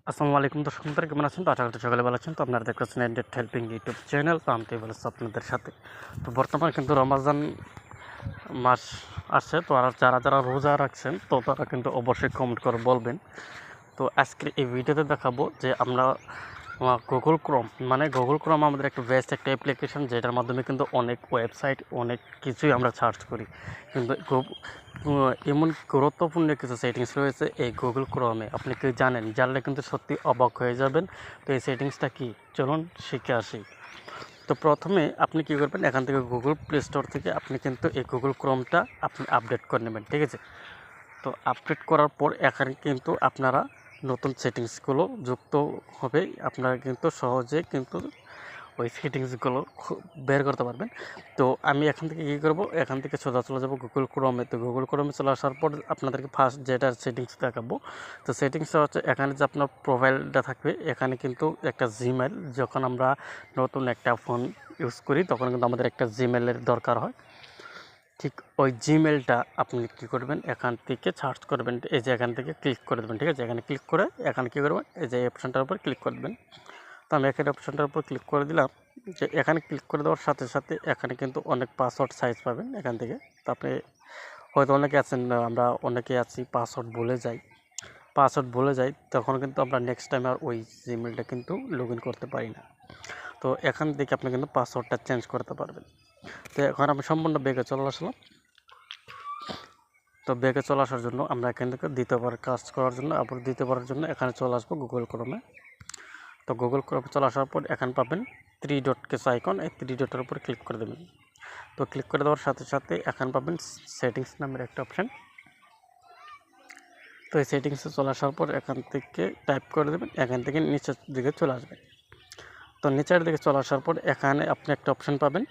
আসসালামু আলাইকুম দর্শক বন্ধুরা, কেমন আছেন? তো আশা করি সকালে ভালো আছেন। তো আপনারা দেখতেছেন এন্ডেড হেল্পিং ইউটিউব চ্যানেল। তো আমি বলেছি আপনাদের সাথে। তো বর্তমানে কিন্তু রমজান মাস আসছে। তো আর যারা রোজা রাখছেন তো তারা কিন্তু অবশ্যই কমেন্ট করে বলবেন। তো আজকে এই ভিডিওতে দেখাবো যে আমরা গুগল ক্রোম আমাদের একটা বেস্ট একটা অ্যাপ্লিকেশন, যেটার মাধ্যমে কিন্তু অনেক ওয়েবসাইট অনেক কিছুই আমরা সার্চ করি। কিন্তু এমন গুরুত্বপূর্ণ কিছু সেটিংস রয়েছে এই গুগল ক্রোমে, আপনি কি জানেন? জানলে কিন্তু সত্যি অবাক হয়ে যাবেন। তো এই সেটিংসটা কি, চলুন শিখে আসি। তো প্রথমে আপনি কী করবেন, এখান থেকে গুগল প্লে স্টোর থেকে আপনি কিন্তু এই গুগল ক্রোমটা আপনি আপডেট করে নেবেন, ঠিক আছে? তো আপডেট করার পর এখানে কিন্তু আপনারা নতুন সেটিংসগুলো যুক্ত হবে। আপনারা কিন্তু সহজে কিন্তু ওই সেটিংসগুলো বের করতে পারবেন। তো আমি এখান থেকে কী করব, এখান থেকে চলে যাব গুগল ক্রোমে। তো গুগল ক্রোমে চলে আসার পর আপনাদেরকে ফার্স্ট যেটা সেটিংস দেখাবো, তো সেটিংসটা হচ্ছে এখানে যে আপনার প্রোফাইলটা থাকবে। এখানে কিন্তু একটা জিমেল, যখন আমরা নতুন একটা ফোন ইউজ করি তখন কিন্তু আমাদের একটা জিমেলের দরকার হয়। ঠিক ওই জিমেলটা আপনি কী করবেন, এখান থেকে সার্চ করবেন, এই যে এখান থেকে ক্লিক করে দেবেন, ঠিক আছে? এখানে ক্লিক করে এখানে কী করবেন, এই যে অপশানটার উপর ক্লিক করে দেবেন। তো আমি এখানে অপশানটার উপর ক্লিক করে দিলাম। যে এখানে ক্লিক করে দেওয়ার সাথে সাথে এখানে কিন্তু অনেক পাসওয়ার্ড সাইজ পাবেন এখান থেকে। তো আপনি হয়তো অনেকে আছেন, আমরা অনেকে আছি পাসওয়ার্ড ভুলে যাই, তখন কিন্তু আমরা নেক্সট টাইম আর ওই জিমেলটা কিন্তু লগ ইন করতে পারি না। তো এখান থেকে আপনি কিন্তু পাসওয়ার্ডটা চেঞ্জ করতে পারবেন। তো এখন আমি সম্পূর্ণ ব্যাগে চলে আসলাম। তো ব্যাগে চলে আসার জন্য আমরা এখান থেকে দ্বিতীয়বার কাজ করার জন্য আবার দ্বিতীয়বারের জন্য এখানে চলে আসবো গুগল ক্রোমে। তো গুগল ক্রোমে চলে আসার পর এখানে পাবেন 3 ডট কিছু আইকন, এই 3 ডটের উপর ক্লিক করে দেবেন। তো ক্লিক করে দেওয়ার সাথে সাথে এখানে পাবেন সেটিংস নামের একটা অপশান। তো এই সেটিংসে চলে আসার পর এখান থেকে টাইপ করে দেবেন, এখান থেকে নিচের দিকে চলে আসবেন। তো নিচের দিকে চলে আসার পর এখানে আপনি একটা অপশান পাবেন,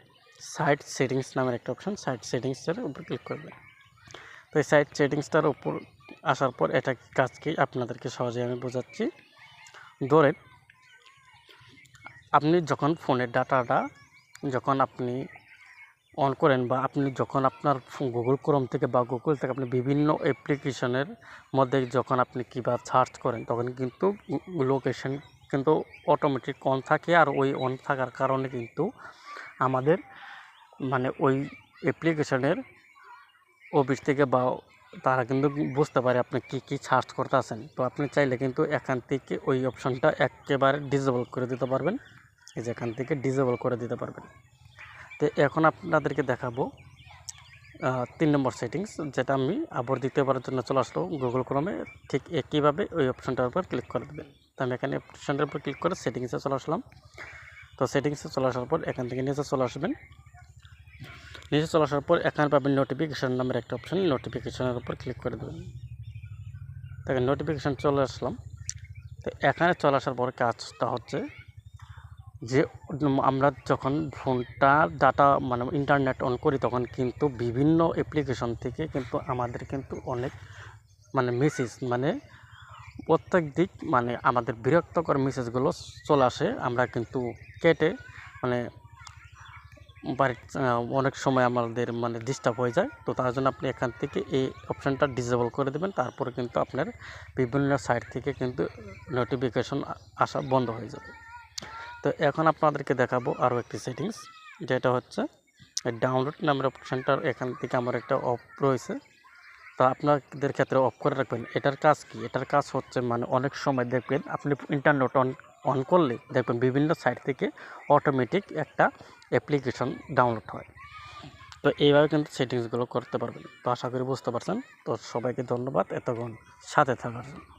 সাইট সেটিংস নামের একটা অপশান। সাইট সেটিংসের উপর ক্লিক করবেন। তো এই সাইট সেটিংসটার উপর আসার পর এটা কাজ কি আপনাদেরকে সহজে আমি বোঝাচ্ছি। ধরেন আপনি যখন ফোনের ডাটাটা যখন আপনি অন করেন, বা আপনি যখন আপনার গুগল ক্রোম থেকে বা গুগল থেকে আপনি বিভিন্ন অ্যাপ্লিকেশনের মধ্যে যখন আপনি কিবা সার্চ করেন, তখন কিন্তু লোকেশন কিন্তু অটোমেটিক অন থাকে। আর ওই অন থাকার কারণে কিন্তু আমাদের ওই অ্যাপ্লিকেশনের অফিস থেকে বা তারা কিন্তু বুঝতে পারে আপনি কী সার্চ করতে আছেন। তো আপনি চাইলে কিন্তু এখান থেকে ওই অপশানটা একেবারে ডিসেবল করে দিতে পারবেন। এই যে এখান থেকে ডিসেবল করে দিতে পারবেন। তো এখন আপনাদেরকে দেখাবো 3 নম্বর সেটিংস, যেটা আমি আবার দ্বিতীয়বারের জন্য চলে আসলো গুগল ক্রোমে। ঠিক একইভাবে ওই অপশানটার উপর ক্লিক করে দেবেন। তো আমি এখানে অপশানটার উপর ক্লিক করে সেটিংসে চলে আসলাম। তো সেটিংসে চলে আসার পর এখান থেকে নিচে চলে আসবেন। নিচে চলে আসার পর এখানে পাবেন নোটিফিকেশান নামের একটা অপশান। নোটিফিকেশানের উপর ক্লিক করে দেবেন। দেখেন নোটিফিকেশান চলে আসলাম। তো এখানে চলে আসার পর কাজটা হচ্ছে যে আমরা যখন ফোনটা ডাটা ইন্টারনেট অন করি, তখন কিন্তু বিভিন্ন অ্যাপ্লিকেশন থেকে কিন্তু আমাদের কিন্তু অনেক মেসেজ প্রত্যেক দিক আমাদের বিরক্তকর মেসেজগুলো চলে আসে। আমরা কিন্তু কেটে বাড়ির অনেক সময় আমাদের ডিস্টার্ব হয়ে যায়। তো তার জন্য আপনি এখান থেকে এই অপশানটা ডিসেবল করে দেবেন। তারপরে কিন্তু আপনার বিভিন্ন সাইট থেকে কিন্তু নোটিফিকেশন আসা বন্ধ হয়ে যাবে। তো এখন আপনাদেরকে দেখাবো আরও একটি সেটিংস, যেটা হচ্ছে ডাউনলোড নামের অপশানটার এখান থেকে আমার একটা অফ রয়েছে। তো আপনাদের ক্ষেত্রে অফ করে রাখবেন। এটার কাজ কি? এটার কাজ হচ্ছে অনেক সময় দেখবেন আপনি ইন্টারনেট অন করলে দেখবেন বিভিন্ন সাইট থেকে অটোমেটিক একটা অ্যাপ্লিকেশন ডাউনলোড হয়। তো এইভাবে কিন্তু সেটিংসগুলো করতে পারবেন। তো আশা করি বুঝতে পারছেন। তো সবাইকে ধন্যবাদ এতক্ষণ সাথে থাকার জন্য।